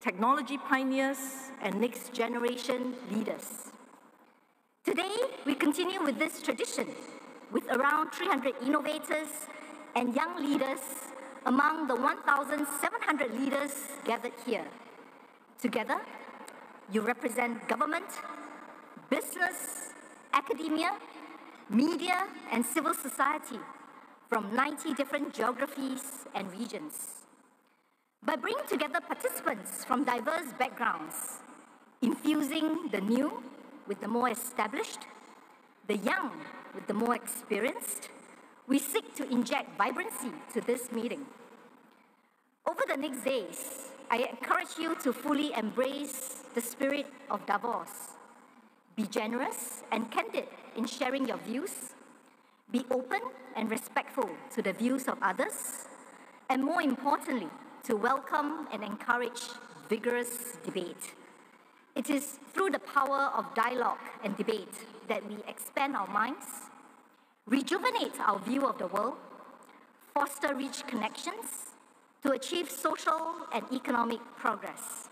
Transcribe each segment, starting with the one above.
technology pioneers, and next generation leaders. Today, we continue with this tradition with around 300 innovators and young leaders among the 1,700 leaders gathered here. Together, you represent government, business, academia, media, and civil society from 90 different geographies and regions. By bringing together participants from diverse backgrounds, infusing the new with the more established, the young with the more experienced, we seek to inject vibrancy to this meeting. Over the next days, I encourage you to fully embrace the spirit of Davos. Be generous and candid in sharing your views. Be open and respectful to the views of others. And more importantly, to welcome and encourage vigorous debate. It is through the power of dialogue and debate that we expand our minds, rejuvenate our view of the world, foster rich connections to achieve social and economic progress.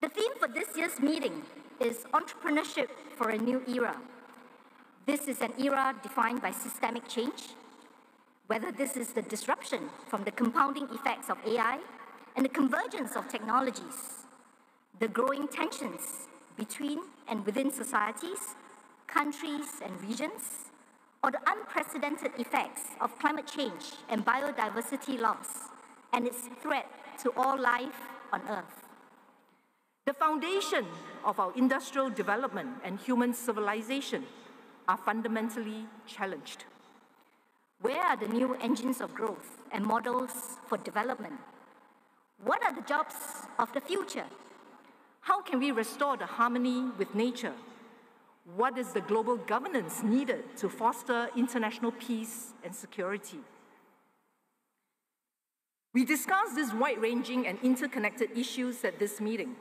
The theme for this year's meeting is Entrepreneurship for a New Era. This is an era defined by systemic change, whether this is the disruption from the compounding effects of AI and the convergence of technologies, the growing tensions between and within societies, countries, and regions, or the unprecedented effects of climate change and biodiversity loss and its threat to all life on Earth. The foundation of our industrial development and human civilization are fundamentally challenged. Where are the new engines of growth and models for development? What are the jobs of the future? How can we restore the harmony with nature? What is the global governance needed to foster international peace and security? We discussed these wide-ranging and interconnected issues at this meeting.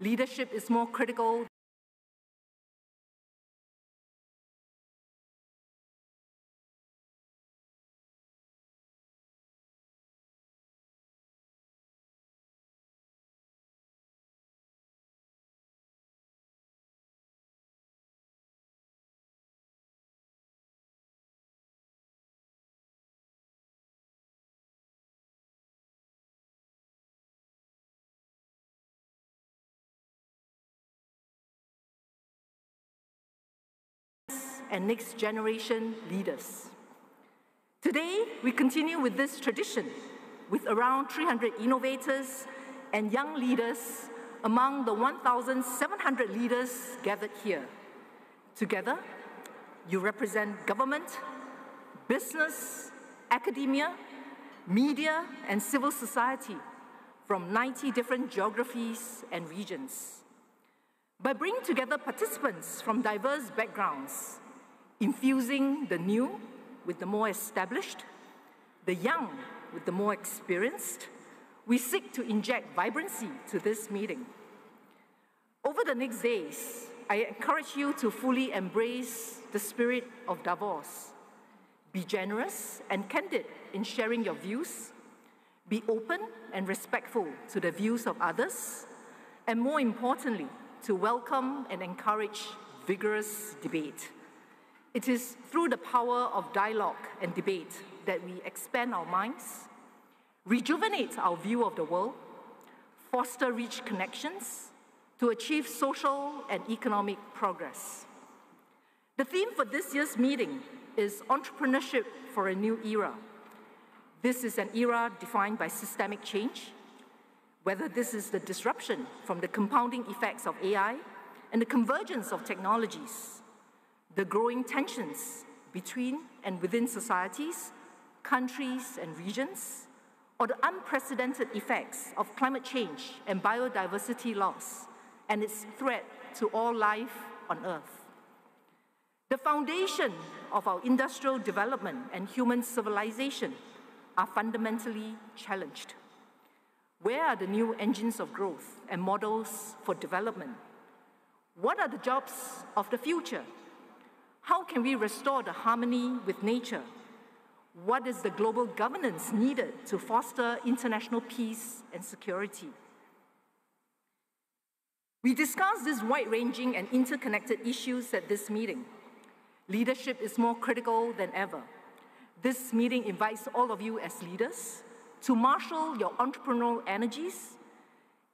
Leadership is more critical and next generation leaders. Today, we continue with this tradition with around 300 innovators and young leaders among the 1,700 leaders gathered here. Together, you represent government, business, academia, media, and civil society from 90 different geographies and regions. By bringing together participants from diverse backgrounds, infusing the new with the more established, the young with the more experienced, we seek to inject vibrancy to this meeting. Over the next days, I encourage you to fully embrace the spirit of Davos. Be generous and candid in sharing your views. Be open and respectful to the views of others. And more importantly, to welcome and encourage vigorous debate. It is through the power of dialogue and debate that we expand our minds, rejuvenate our view of the world, foster rich connections to achieve social and economic progress. The theme for this year's meeting is Entrepreneurship for a New Era. This is an era defined by systemic change, whether this is the disruption from the compounding effects of AI and the convergence of technologies, the growing tensions between and within societies, countries, and regions, or the unprecedented effects of climate change and biodiversity loss and its threat to all life on Earth. The foundation of our industrial development and human civilization are fundamentally challenged. Where are the new engines of growth and models for development? What are the jobs of the future? How can we restore the harmony with nature? What is the global governance needed to foster international peace and security? We discussed these wide-ranging and interconnected issues at this meeting. Leadership is more critical than ever. This meeting invites all of you as leaders to marshal your entrepreneurial energies,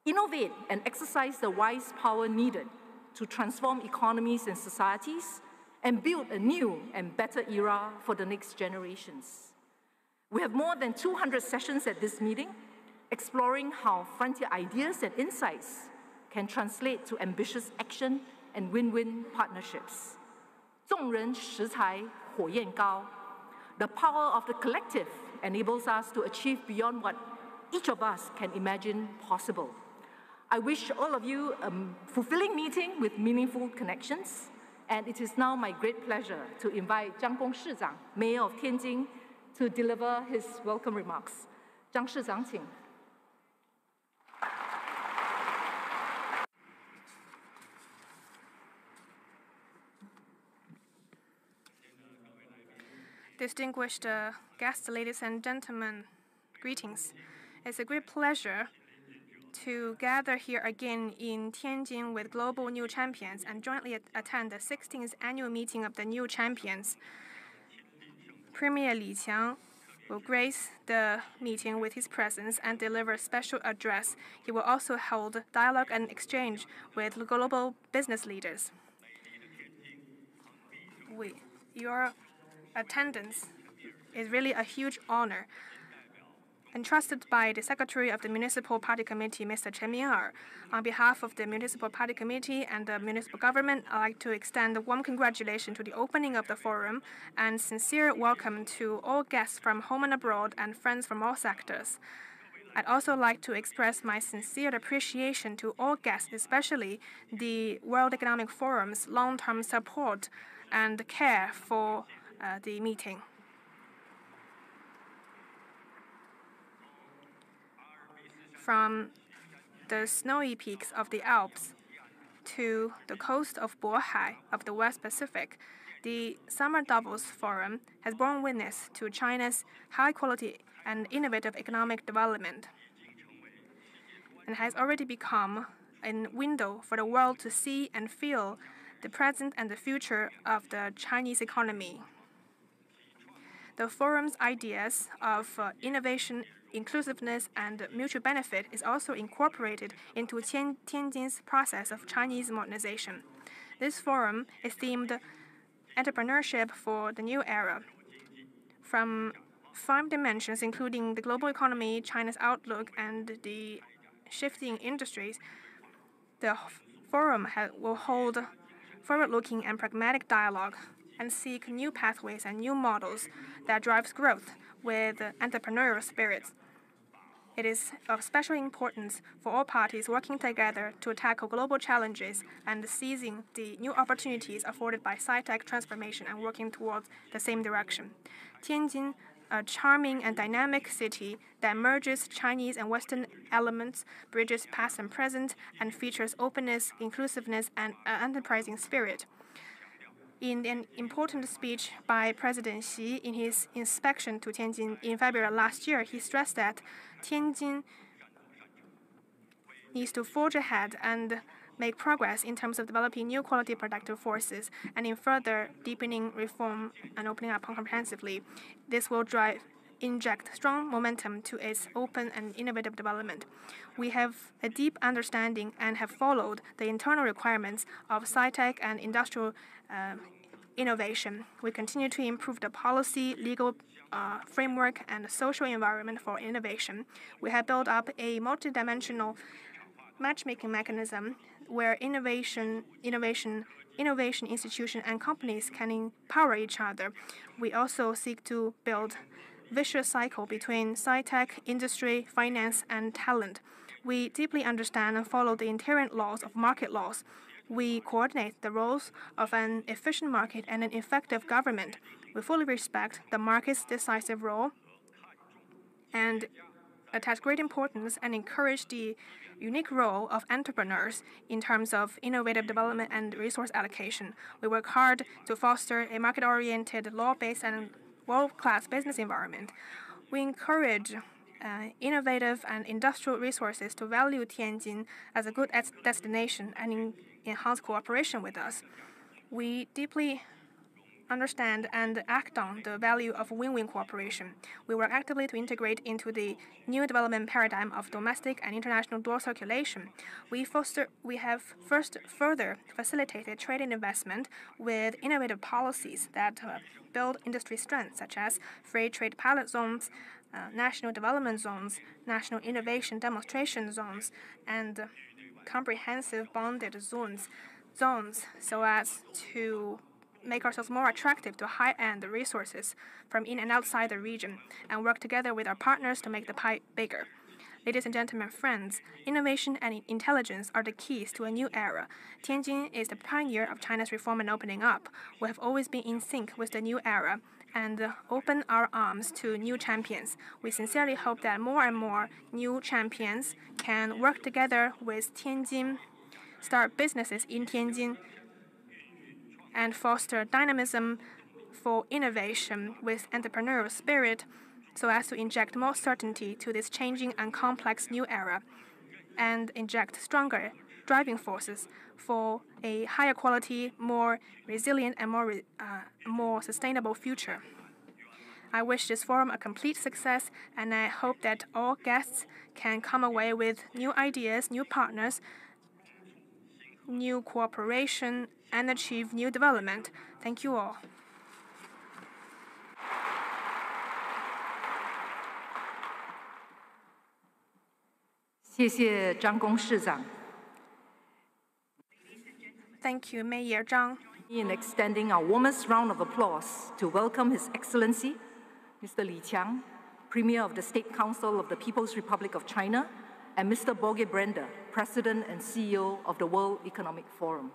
innovate and exercise the wise power needed to transform economies and societies, and build a new and better era for the next generations. We have more than 200 sessions at this meeting, exploring how frontier ideas and insights can translate to ambitious action and win-win partnerships. 众人拾才火焰高. The power of the collective enables us to achieve beyond what each of us can imagine possible. I wish all of you a fulfilling meeting with meaningful connections, and it is now my great pleasure to invite Zhang Shichang, Mayor of Tianjin, to deliver his welcome remarks. Zhang Shichang, 请. Distinguished guests, ladies and gentlemen, greetings. It's a great pleasure to gather here again in Tianjin with global new champions and jointly attend the 16th annual meeting of the new champions. Premier Qiang will grace the meeting with his presence and deliver a special address. He will also hold dialogue and exchange with global business leaders. Your attendance is really a huge honor. Entrusted by the Secretary of the Municipal Party Committee, Mr. Chen Ming'er, on behalf of the Municipal Party Committee and the municipal government, I'd like to extend a warm congratulations to the opening of the forum and sincere welcome to all guests from home and abroad and friends from all sectors. I'd also like to express my sincere appreciation to all guests, especially the World Economic Forum's long-term support and care for the meeting. From the snowy peaks of the Alps to the coast of Huay of the West Pacific, the Summer Davos Forum has borne witness to China's high-quality and innovative economic development and has already become a window for the world to see and feel the present and the future of the Chinese economy. The forum's ideas of innovation, inclusiveness, and mutual benefit is also incorporated into Tianjin's process of Chinese modernization. This forum is themed Entrepreneurship for the New Era. From 5 dimensions, including the global economy, China's outlook, and the shifting industries, the forum will hold forward-looking and pragmatic dialogue and seek new pathways and new models that drives growth with entrepreneurial spirits. It is of special importance for all parties working together to tackle global challenges and seizing the new opportunities afforded by sci-tech transformation and working towards the same direction. Tianjin, a charming and dynamic city that merges Chinese and Western elements, bridges past and present, and features openness, inclusiveness, and enterprising spirit. In an important speech by President Xi in his inspection to Tianjin in February last year, he stressed that Tianjin needs to forge ahead and make progress in terms of developing new quality productive forces and in further deepening reform and opening up comprehensively. This will inject strong momentum to its open and innovative development. We have a deep understanding and have followed the internal requirements of sci-tech and industrial innovation. We continue to improve the policy, legal framework, and social environment for innovation. We have built up a multidimensional matchmaking mechanism where innovation institutions and companies can empower each other. We also seek to build vicious cycle between sci-tech, industry, finance, and talent. We deeply understand and follow the inherent laws of market laws. We coordinate the roles of an efficient market and an effective government. We fully respect the market's decisive role and attach great importance and encourage the unique role of entrepreneurs in terms of innovative development and resource allocation. We work hard to foster a market-oriented, law-based, and world-class business environment. We encourage innovative and industrial resources to value Tianjin as a good destination and enhance cooperation with us. We deeply understand and act on the value of win-win cooperation. We work actively to integrate into the new development paradigm of domestic and international dual circulation. We have further facilitated trade and investment with innovative policies that build industry strength, such as free trade pilot zones, national development zones, national innovation demonstration zones, and comprehensive bonded zones, so as to make ourselves more attractive to high-end resources from in and outside the region, and work together with our partners to make the pie bigger. Ladies and gentlemen, friends, innovation and intelligence are the keys to a new era. Tianjin is the pioneer of China's reform and opening up. We have always been in sync with the new era and open our arms to new champions. We sincerely hope that more and more new champions can work together with Tianjin, start businesses in Tianjin, and foster dynamism for innovation with entrepreneurial spirit, so as to inject more certainty to this changing and complex new era, and inject stronger driving forces for a higher quality, more resilient, and more sustainable future. I wish this forum a complete success, and I hope that all guests can come away with new ideas, new partners, new cooperation, and achieve new development. Thank you all. Thank you, Mayor Zhang. In extending our warmest round of applause to welcome His Excellency, Mr. Qiang, Premier of the State Council of the People's Republic of China, and Mr. Børge Brende, President and CEO of the World Economic Forum.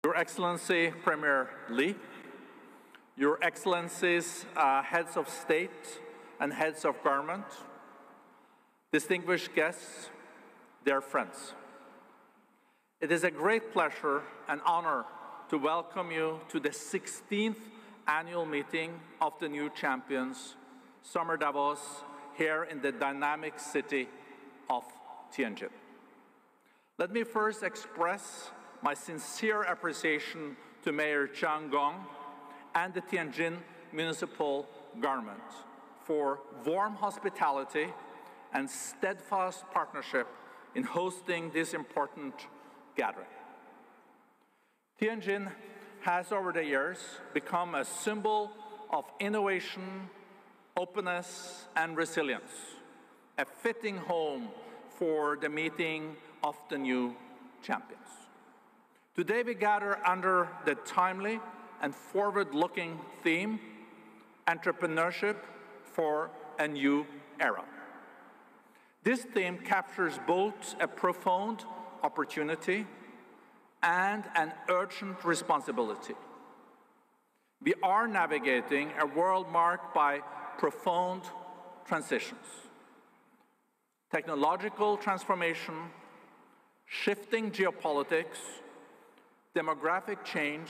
Your Excellency Premier Li, Your Excellencies, heads of state and heads of government, distinguished guests, dear friends. It is a great pleasure and honor to welcome you to the 16th annual meeting of the new champions, Summer Davos, here in the dynamic city of Tianjin. Let me first express my sincere appreciation to Mayor Qiang Gong and the Tianjin municipal government for warm hospitality and steadfast partnership in hosting this important gathering. Tianjin has over the years become a symbol of innovation, openness, and resilience, a fitting home for the meeting of the new champions. Today we gather under the timely and forward-looking theme, Entrepreneurship for a New Era. This theme captures both a profound opportunity and an urgent responsibility. We are navigating a world marked by profound transitions, technological transformation, shifting geopolitics, demographic change,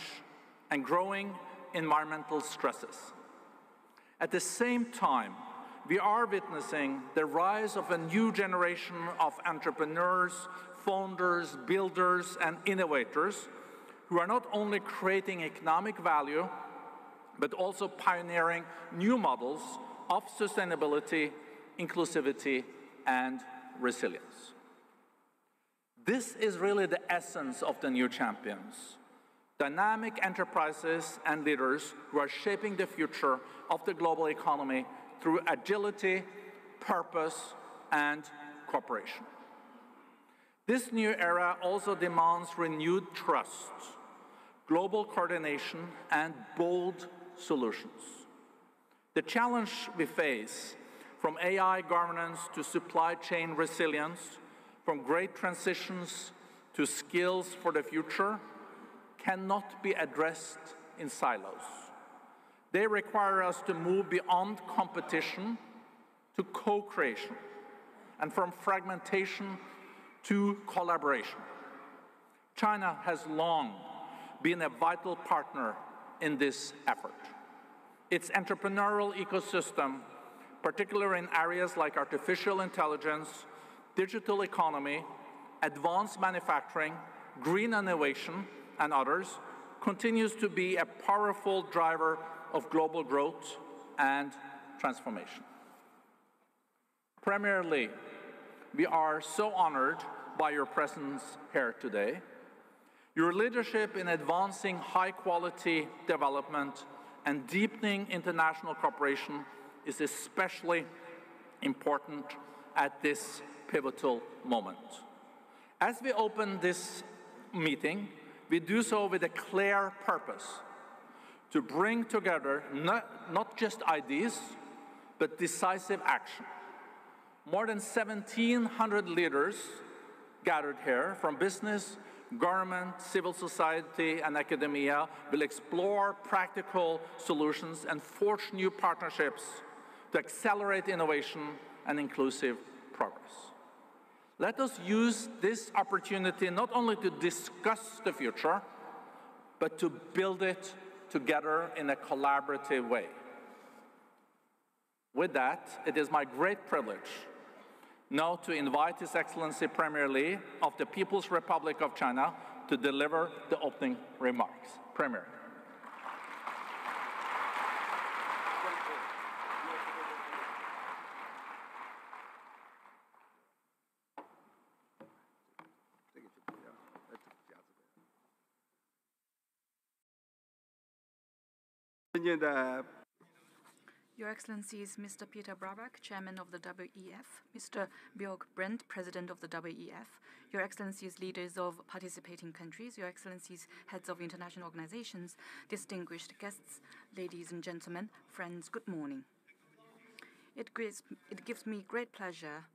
and growing environmental stresses. At the same time, we are witnessing the rise of a new generation of entrepreneurs, founders, builders, and innovators who are not only creating economic value, but also pioneering new models of sustainability, inclusivity, and resilience. This is really the essence of the new champions, dynamic enterprises and leaders who are shaping the future of the global economy through agility, purpose, and cooperation. This new era also demands renewed trust, global coordination, and bold solutions. The challenge we face, from AI governance to supply chain resilience, from great transitions to skills for the future, cannot be addressed in silos. They require us to move beyond competition to co-creation, and from fragmentation to collaboration. China has long been a vital partner in this effort. Its entrepreneurial ecosystem, particularly in areas like artificial intelligence, digital economy, advanced manufacturing, green innovation, and others, continues to be a powerful driver of global growth and transformation. Premier Li, we are so honored by your presence here today. Your leadership in advancing high-quality development and deepening international cooperation is especially important at this pivotal moment. As we open this meeting, we do so with a clear purpose: to bring together not just ideas, but decisive action. More than 1,700 leaders gathered here from business, government, civil society, and academia will explore practical solutions and forge new partnerships to accelerate innovation and inclusive progress. Let us use this opportunity not only to discuss the future, but to build it together in a collaborative way. With that, it is my great privilege now to invite His Excellency Premier Li of the People's Republic of China to deliver the opening remarks. Premier. Your Excellencies, Mr. Peter Brabeck, Chairman of the WEF, Mr. Børge, President of the WEF, Your Excellencies, leaders of participating countries, Your Excellencies, heads of international organizations, distinguished guests, ladies and gentlemen, friends, good morning. It gives me great pleasure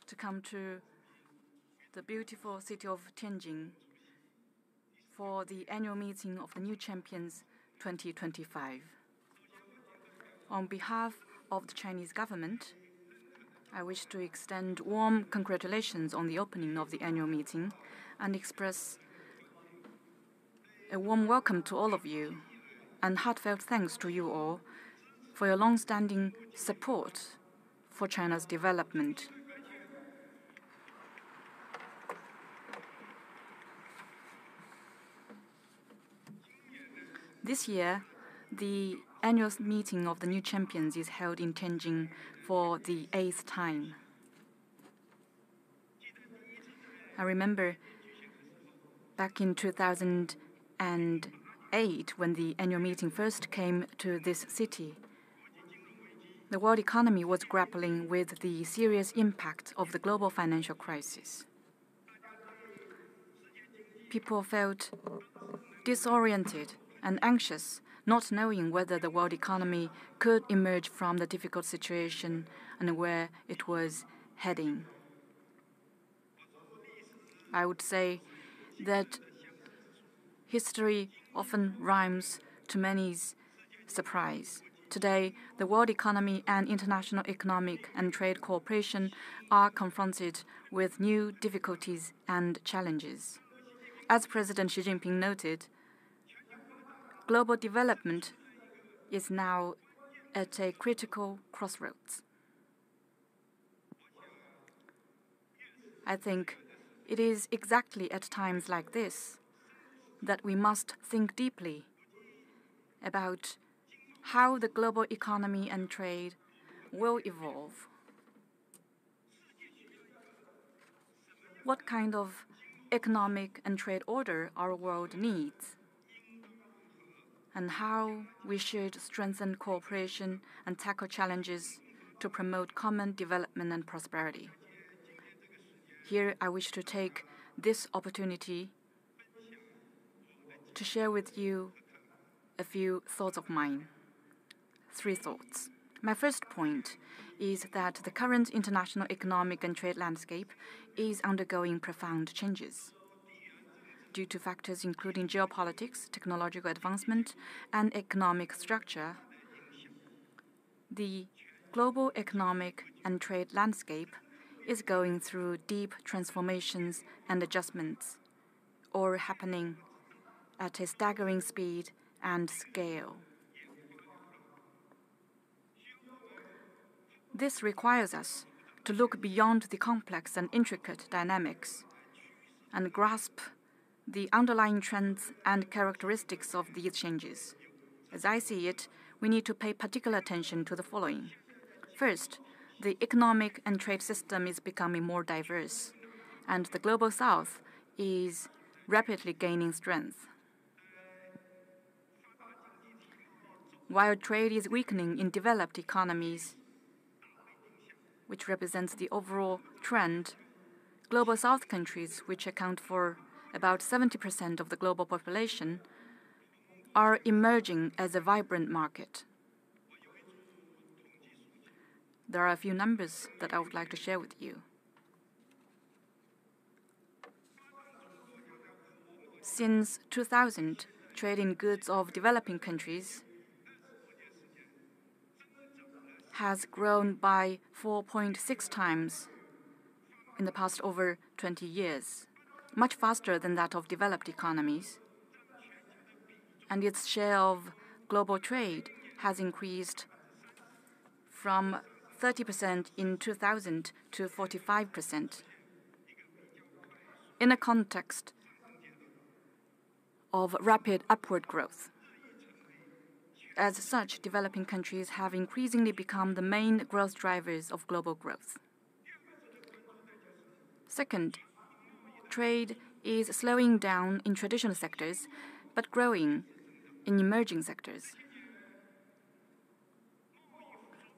to come to the beautiful city of Tianjin for the annual meeting of the New Champions 2025. On behalf of the Chinese government, I wish to extend warm congratulations on the opening of the annual meeting and express a warm welcome to all of you and heartfelt thanks to you all for your long-standing support for China's development. This year, the annual meeting of the New Champions is held in Tianjin for the 8th time. I remember back in 2008, when the annual meeting first came to this city, the world economy was grappling with the serious impact of the global financial crisis. People felt disoriented and anxious, not knowing whether the world economy could emerge from the difficult situation and where it was heading. I would say that history often rhymes to many's surprise. Today, the world economy and international economic and trade cooperation are confronted with new difficulties and challenges. As President Xi Jinping noted, global development is now at a critical crossroads. I think it is exactly at times like this that we must think deeply about how the global economy and trade will evolve. What kind of economic and trade order our world needs, and how we should strengthen cooperation and tackle challenges to promote common development and prosperity. Here, I wish to take this opportunity to share with you a few thoughts of mine. 3 thoughts. My first point is that the current international economic and trade landscape is undergoing profound changes due to factors including geopolitics, technological advancement, and economic structure. The global economic and trade landscape is going through deep transformations and adjustments, all happening at a staggering speed and scale. This requires us to look beyond the complex and intricate dynamics and grasp the underlying trends and characteristics of these changes. As I see it, we need to pay particular attention to the following. First, the economic and trade system is becoming more diverse, and the Global South is rapidly gaining strength. While trade is weakening in developed economies, which represents the overall trend, Global South countries, which account for about 70% of the global population, are emerging as a vibrant market. There are a few numbers that I would like to share with you. Since 2000, trade in goods of developing countries has grown by 4.6 times in the past over 20 years, much faster than that of developed economies. And its share of global trade has increased from 30% in 2000 to 45%. In a context of rapid upward growth. As such, developing countries have increasingly become the main growth drivers of global growth. Second, trade is slowing down in traditional sectors, but growing in emerging sectors.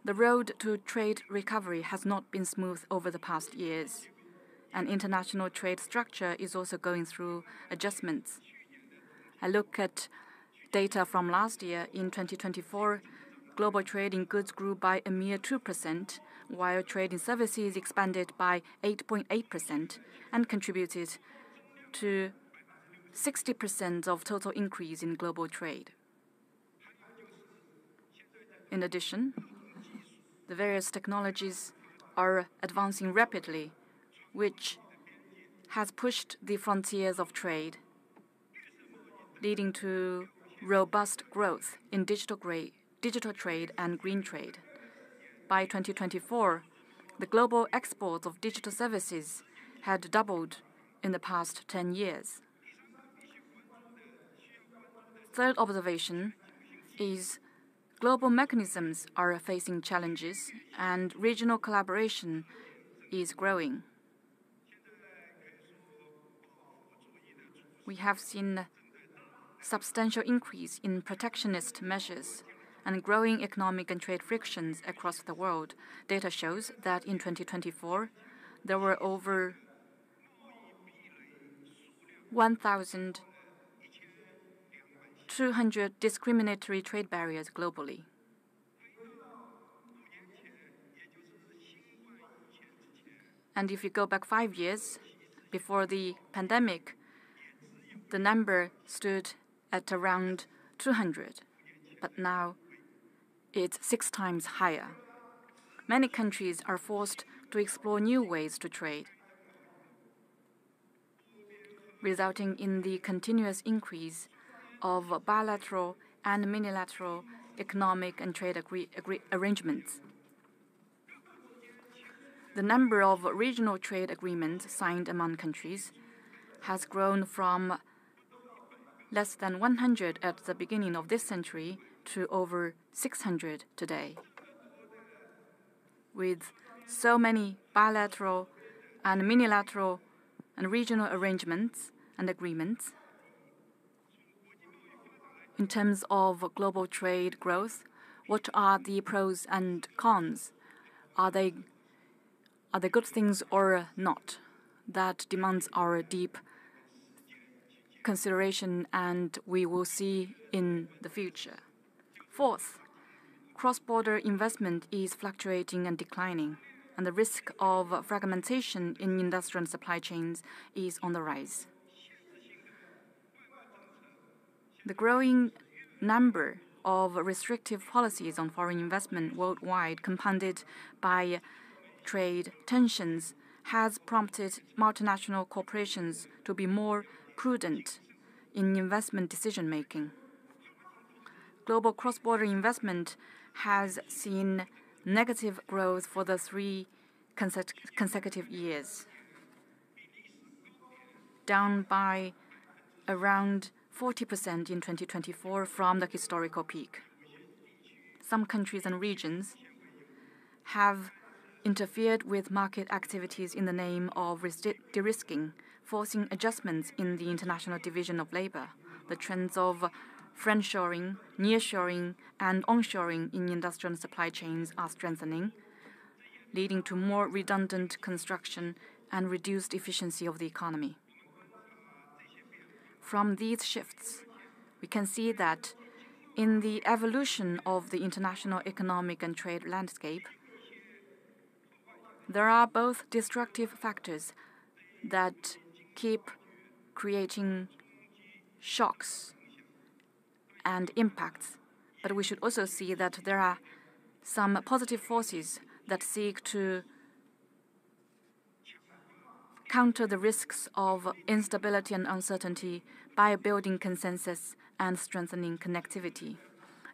The road to trade recovery has not been smooth over the past years, and international trade structure is also going through adjustments. I look at data from last year. In 2024, global trade in goods grew by a mere 2%, while trade in services expanded by 8.8% and contributed to 60% of total increase in global trade. In addition, the various technologies are advancing rapidly, which has pushed the frontiers of trade, leading to robust growth in digital trade and green trade. By 2024, the global exports of digital services had doubled in the past 10 years. Third observation is global mechanisms are facing challenges and regional collaboration is growing. We have seen substantial increase in protectionist measures and growing economic and trade frictions across the world. Data shows that in 2024, there were over 1,200 discriminatory trade barriers globally. And if you go back 5 years, before the pandemic, the number stood at around 200, but now it's 6 times higher. Many countries are forced to explore new ways to trade, resulting in the continuous increase of bilateral and multilateral economic and trade arrangements. The number of regional trade agreements signed among countries has grown from less than 100 at the beginning of this century to over 600 today. With so many bilateral and multilateral and regional arrangements and agreements, in terms of global trade growth, what are the pros and cons? Are they good things or not? that demands our deep consideration and we will see in the future. Fourth, cross-border investment is fluctuating and declining, and the risk of fragmentation in industrial and supply chains is on the rise. The growing number of restrictive policies on foreign investment worldwide, compounded by trade tensions, has prompted multinational corporations to be more prudent in investment decision-making. Global cross-border investment has seen negative growth for the 3 consecutive years, down by around 40% in 2024 from the historical peak. Some countries and regions have interfered with market activities in the name of de-risking, forcing adjustments in the international division of labor. The trends of friendshoring, nearshoring, and onshoring in industrial and supply chains are strengthening, leading to more redundant construction and reduced efficiency of the economy. From these shifts, we can see that in the evolution of the international economic and trade landscape, there are both destructive factors that keep creating shocks and impacts, but we should also see that there are some positive forces that seek to counter the risks of instability and uncertainty by building consensus and strengthening connectivity.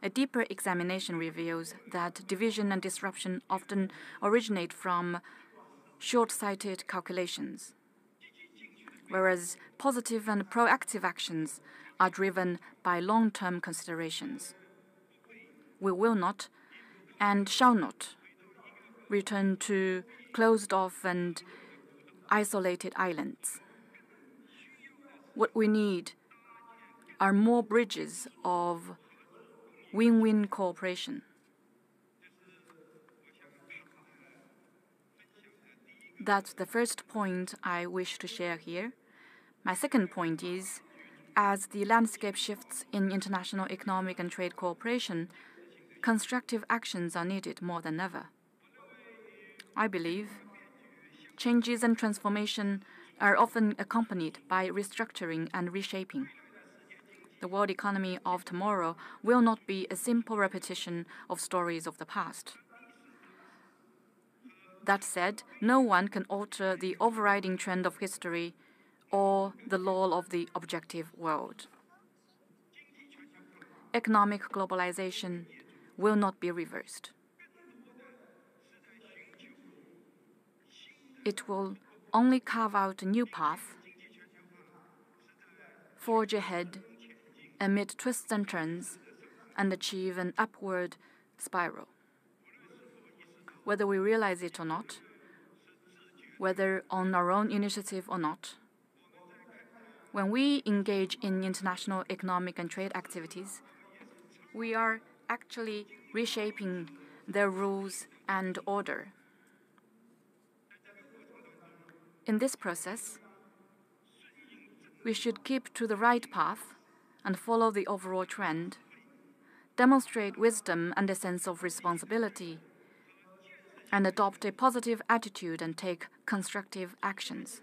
A deeper examination reveals that division and disruption often originate from short-sighted calculations, whereas positive and proactive actions are driven by long-term considerations. We will not and shall not return to closed-off and isolated islands. What we need are more bridges of win-win cooperation. That's the first point I wish to share here. My second point is, as the landscape shifts in international economic and trade cooperation, constructive actions are needed more than ever. I believe changes and transformation are often accompanied by restructuring and reshaping. The world economy of tomorrow will not be a simple repetition of stories of the past. That said, no one can alter the overriding trend of history or the law of the objective world. Economic globalization will not be reversed. It will only carve out a new path, forge ahead amid twists and turns, and achieve an upward spiral. Whether we realize it or not, whether on our own initiative or not, when we engage in international economic and trade activities, we are actually reshaping their rules and order. In this process, we should keep to the right path and follow the overall trend, demonstrate wisdom and a sense of responsibility, and adopt a positive attitude and take constructive actions.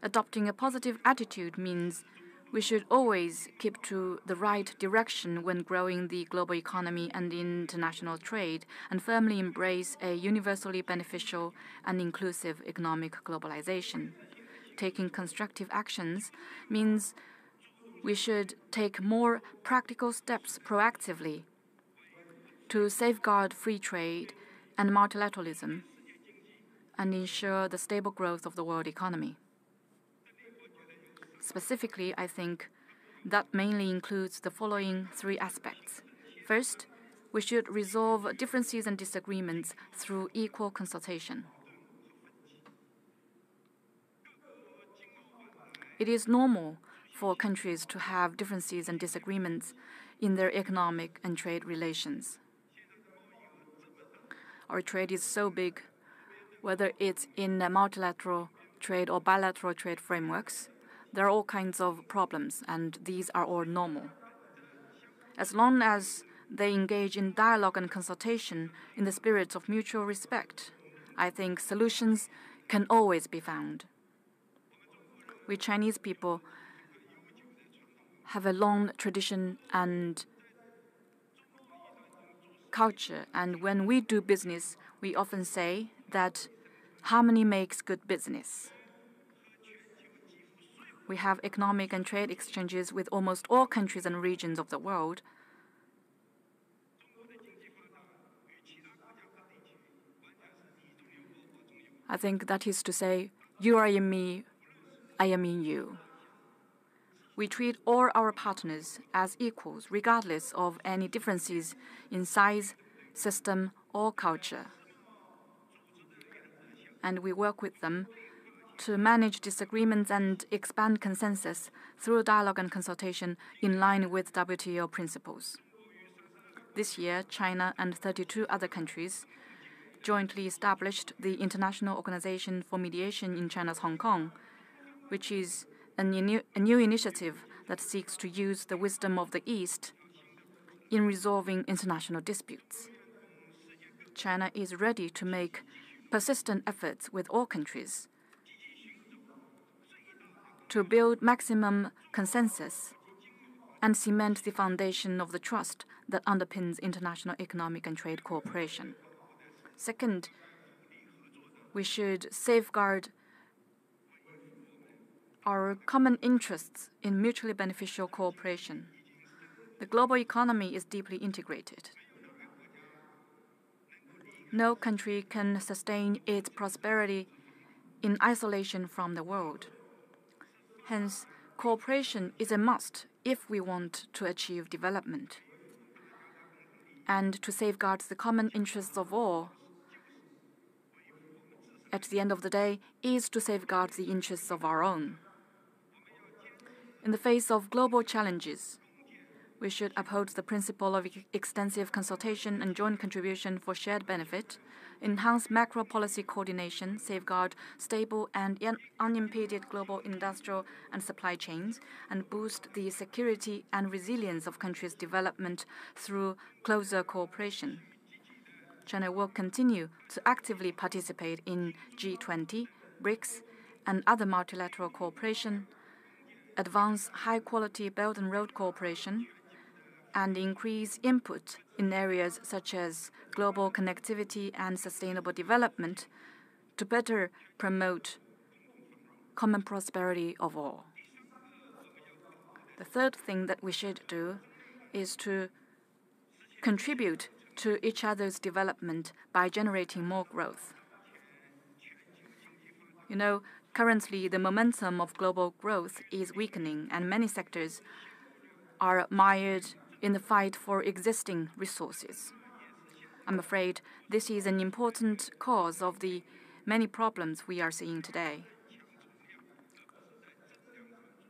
Adopting a positive attitude means we should always keep to the right direction when growing the global economy and international trade, and firmly embrace a universally beneficial and inclusive economic globalization. Taking constructive actions means we should take more practical steps proactively to safeguard free trade and multilateralism and ensure the stable growth of the world economy. Specifically, I think that mainly includes the following 3 aspects. First, we should resolve differences and disagreements through equal consultation. It is normal for countries to have differences and disagreements in their economic and trade relations. Our trade is so big, whether it's in multilateral trade or bilateral trade frameworks, there are all kinds of problems, and these are all normal. As long as they engage in dialogue and consultation in the spirit of mutual respect, I think solutions can always be found. We Chinese people have a long tradition and culture, and when we do business, we often say that harmony makes good business. We have economic and trade exchanges with almost all countries and regions of the world. I think that is to say, you are in me, I am in you. We treat all our partners as equals, regardless of any differences in size, system, or culture. And we work with them to manage disagreements and expand consensus through dialogue and consultation in line with WTO principles. This year, China and 32 other countries jointly established the International Organization for Mediation in China's Hong Kong, which is a new initiative that seeks to use the wisdom of the East in resolving international disputes. China is ready to make persistent efforts with all countries to build maximum consensus and cement the foundation of the trust that underpins international economic and trade cooperation. Second, we should safeguard our common interests in mutually beneficial cooperation. The global economy is deeply integrated. No country can sustain its prosperity in isolation from the world. Hence, cooperation is a must if we want to achieve development. And to safeguard the common interests of all, at the end of the day, is to safeguard the interests of our own. In the face of global challenges, we should uphold the principle of extensive consultation and joint contribution for shared benefit, enhance macro policy coordination, safeguard stable and unimpeded global industrial and supply chains, and boost the security and resilience of countries' development through closer cooperation. China will continue to actively participate in G20, BRICS, and other multilateral cooperation, advance high-quality Belt and Road cooperation, and increase input in areas such as global connectivity and sustainable development to better promote common prosperity of all. The third thing that we should do is to contribute to each other's development by generating more growth. You know, currently the momentum of global growth is weakening, and many sectors are mired in the fight for existing resources. I'm afraid this is an important cause of the many problems we are seeing today.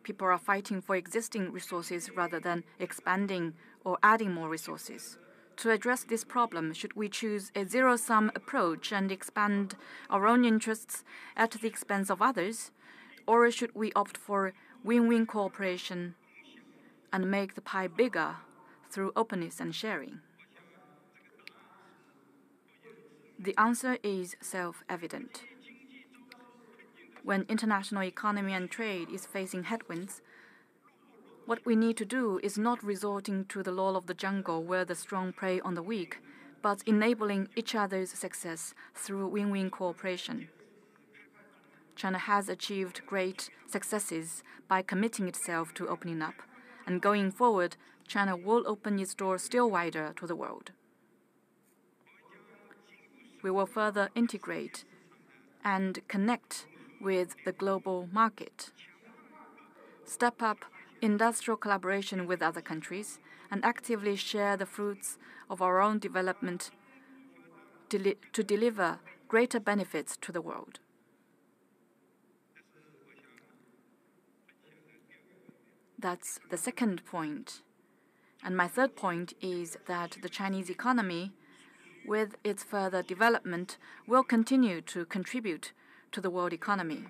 People are fighting for existing resources rather than expanding or adding more resources. To address this problem, should we choose a zero-sum approach and expand our own interests at the expense of others, or should we opt for win-win cooperation and make the pie bigger through openness and sharing? The answer is self-evident. When international economy and trade is facing headwinds, what we need to do is not resorting to the law of the jungle where the strong prey on the weak, but enabling each other's success through win-win cooperation. China has achieved great successes by committing itself to opening up, and going forward, China will open its door still wider to the world. We will further integrate and connect with the global market, step up industrial collaboration with other countries, and actively share the fruits of our own development to deliver greater benefits to the world. That's the second point. And my third point is that the Chinese economy, with its further development, will continue to contribute to the world economy.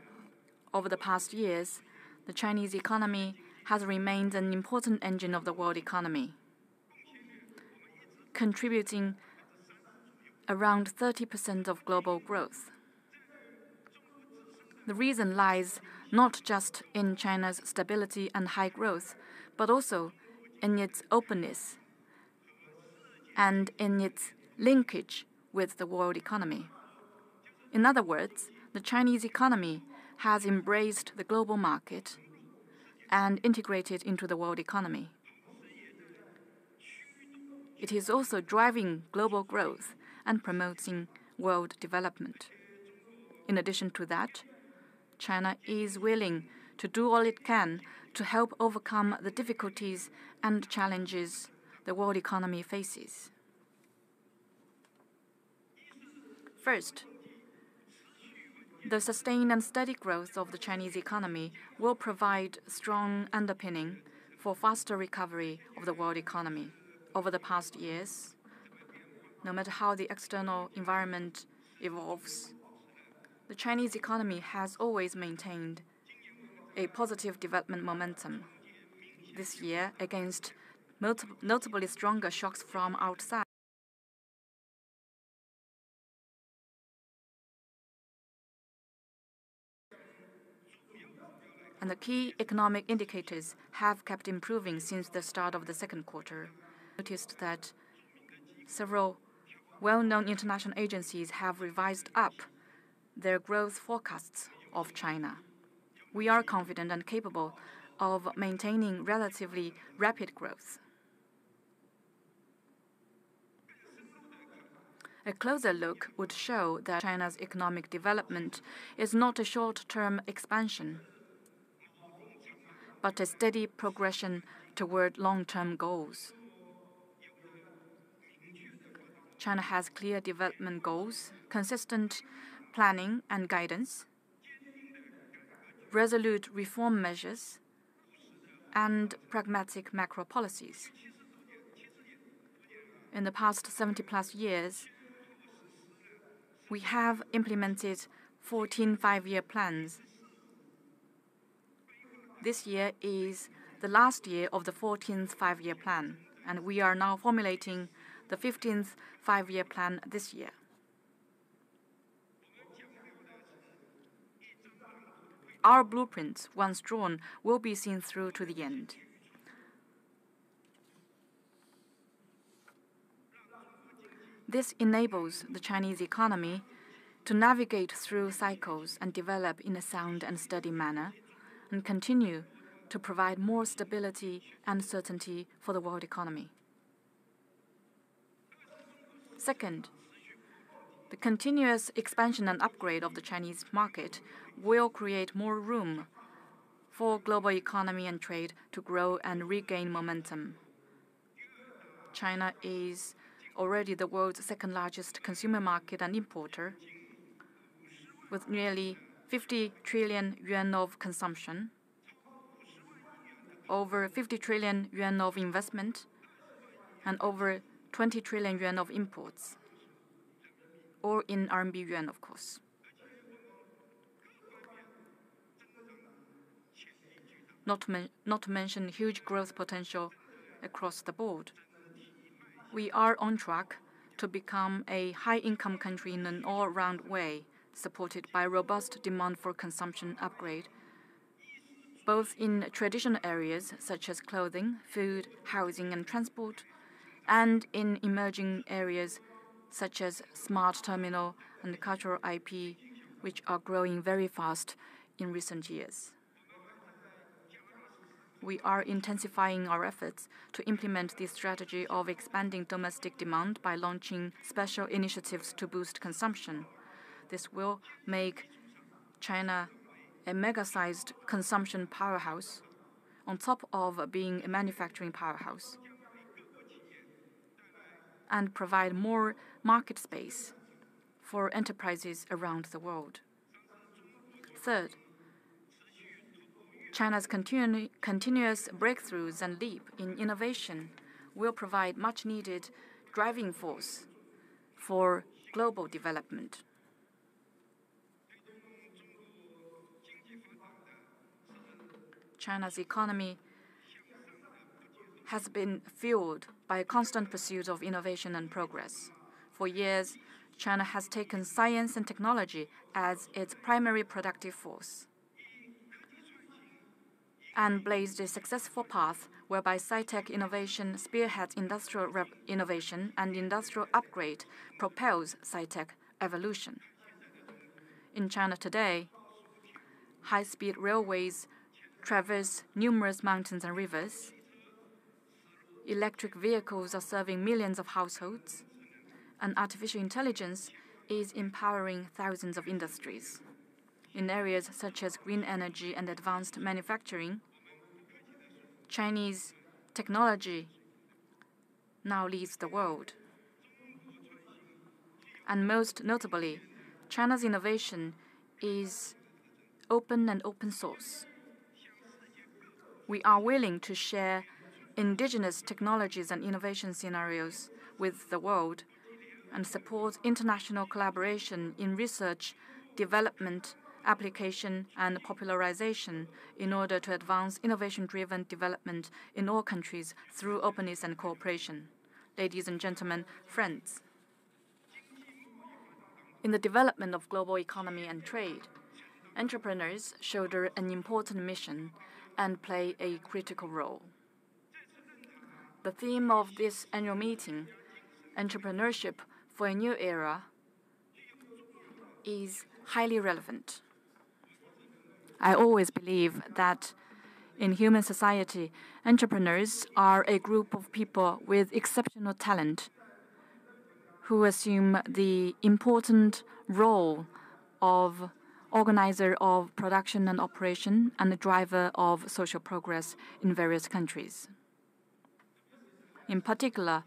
Over the past years, the Chinese economy has remained an important engine of the world economy, contributing around 30% of global growth. The reason lies not just in China's stability and high growth, but also in its openness and in its linkage with the world economy. In other words, the Chinese economy has embraced the global market and integrated into the world economy. It is also driving global growth and promoting world development. In addition to that, China is willing to do all it can to help overcome the difficulties and challenges the world economy faces. First, the sustained and steady growth of the Chinese economy will provide strong underpinning for faster recovery of the world economy. Over the past years, no matter how the external environment evolves, the Chinese economy has always maintained a positive development momentum. This year, against notably stronger shocks from outside, and the key economic indicators have kept improving since the start of the second quarter. Noticed that several well-known international agencies have revised up their growth forecasts of China. We are confident and capable of maintaining relatively rapid growth. A closer look would show that China's economic development is not a short-term expansion, but a steady progression toward long-term goals. China has clear development goals, consistent planning and guidance, resolute reform measures, and pragmatic macro policies. In the past 70-plus years, we have implemented 14 five-year plans. This year is the last year of the 14th five-year plan, and we are now formulating the 15th five-year plan this year. Our blueprints, once drawn, will be seen through to the end. This enables the Chinese economy to navigate through cycles and develop in a sound and steady manner, and continue to provide more stability and certainty for the world economy. Second, the continuous expansion and upgrade of the Chinese market will create more room for global economy and trade to grow and regain momentum. China is already the world's second-largest consumer market and importer, with nearly 50 trillion yuan of consumption, over 50 trillion yuan of investment, and over 20 trillion yuan of imports, or in RMB yuan, of course. Not to mention huge growth potential across the board. We are on track to become a high-income country in an all-round way, supported by robust demand for consumption upgrade, both in traditional areas such as clothing, food, housing, and transport, and in emerging areas such as smart terminal and cultural IP, which are growing very fast in recent years. We are intensifying our efforts to implement the strategy of expanding domestic demand by launching special initiatives to boost consumption. This will make China a mega-sized consumption powerhouse on top of being a manufacturing powerhouse, and provide more market space for enterprises around the world. Third, China's continuous breakthroughs and leap in innovation will provide much-needed driving force for global development. China's economy has been fueled by a constant pursuit of innovation and progress. For years, China has taken science and technology as its primary productive force and blazed a successful path whereby sci-tech innovation spearheads industrial innovation and industrial upgrade propels sci-tech evolution. In China today, high-speed railways traverse numerous mountains and rivers. Electric vehicles are serving millions of households, and artificial intelligence is empowering thousands of industries. In areas such as green energy and advanced manufacturing, Chinese technology now leads the world. And most notably, China's innovation is open and open source. We are willing to share indigenous technologies and innovation scenarios with the world and support international collaboration in research, development, application, and popularization in order to advance innovation-driven development in all countries through openness and cooperation. Ladies and gentlemen, friends, in the development of global economy and trade, entrepreneurs shoulder an important mission and play a critical role. The theme of this annual meeting, Entrepreneurship for a New Era, is highly relevant. I always believe that in human society, entrepreneurs are a group of people with exceptional talent who assume the important role of organizer of production and operation and the driver of social progress in various countries. In particular,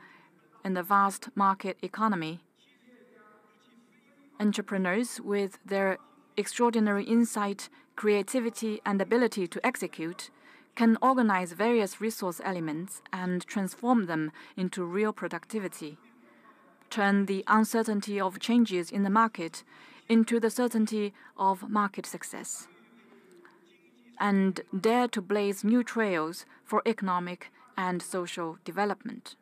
in the vast market economy, entrepreneurs with their extraordinary insight, creativity, and ability to execute can organize various resource elements and transform them into real productivity, turn the uncertainty of changes in the market into the certainty of market success, and dare to blaze new trails for economic and social development.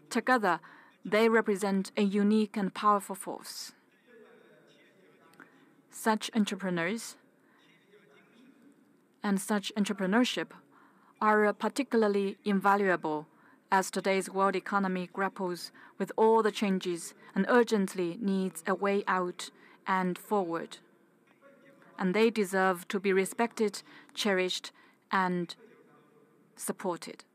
Together, they represent a unique and powerful force. Such entrepreneurs and such entrepreneurship are particularly invaluable as today's world economy grapples with all the changes and urgently needs a way out and forward. And they deserve to be respected, cherished, and supported.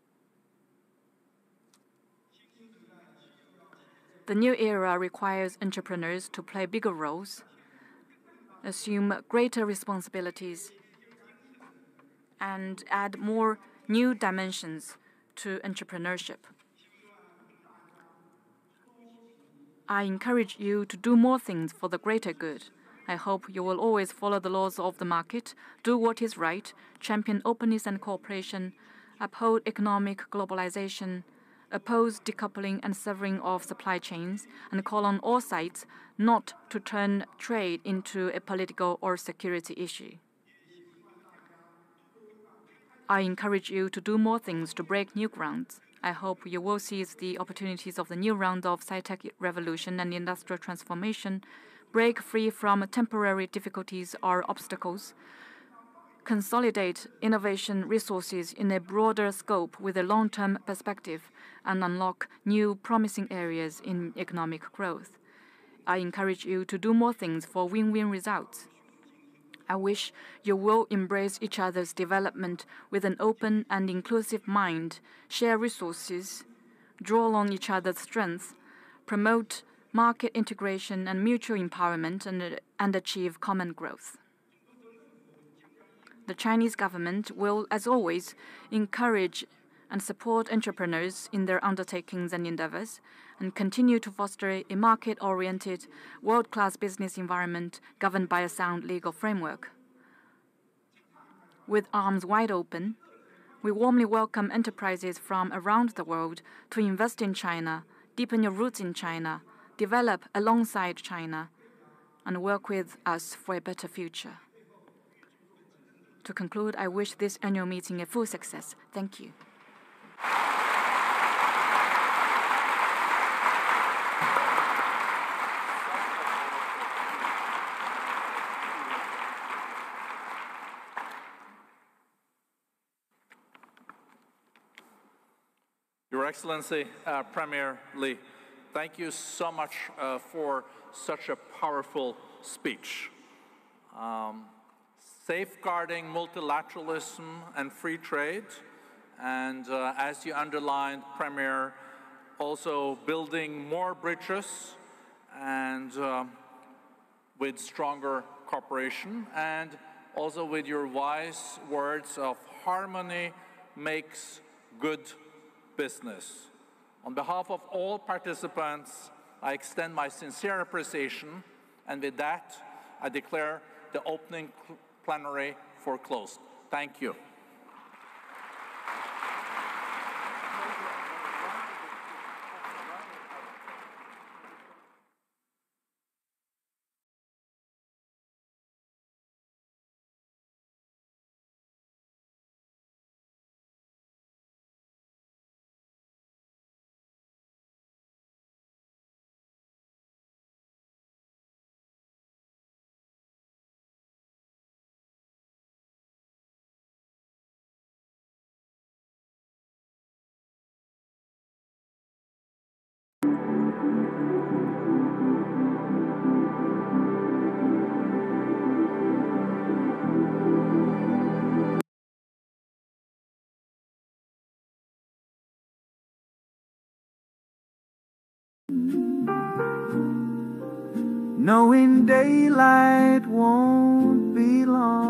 The new era requires entrepreneurs to play bigger roles, assume greater responsibilities, and add more new dimensions to entrepreneurship. I encourage you to do more things for the greater good. I hope you will always follow the laws of the market, do what is right, champion openness and cooperation, uphold economic globalization, oppose decoupling and severing of supply chains, and call on all sides not to turn trade into a political or security issue. I encourage you to do more things to break new grounds. I hope you will seize the opportunities of the new round of sci-tech revolution and industrial transformation, break free from temporary difficulties or obstacles, consolidate innovation resources in a broader scope with a long-term perspective, and unlock new promising areas in economic growth. I encourage you to do more things for win-win results. I wish you will embrace each other's development with an open and inclusive mind, share resources, draw on each other's strengths, promote market integration and mutual empowerment, and achieve common growth. The Chinese government will, as always, encourage and support entrepreneurs in their undertakings and endeavors, and continue to foster a market-oriented, world-class business environment governed by a sound legal framework. With arms wide open, we warmly welcome enterprises from around the world to invest in China, deepen your roots in China, develop alongside China, and work with us for a better future. To conclude, I wish this annual meeting a full success. Thank you. Your Excellency, Premier Li, thank you so much for such a powerful speech. Safeguarding multilateralism and free trade, and as you underlined, Premier, also building more bridges and with stronger cooperation, and also with your wise words of harmony makes good business. On behalf of all participants, I extend my sincere appreciation, and with that, I declare the opening plenary for closed. Thank you. Knowing daylight won't be long.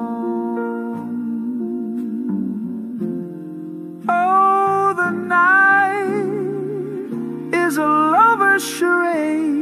Oh, the night is a lover's charade.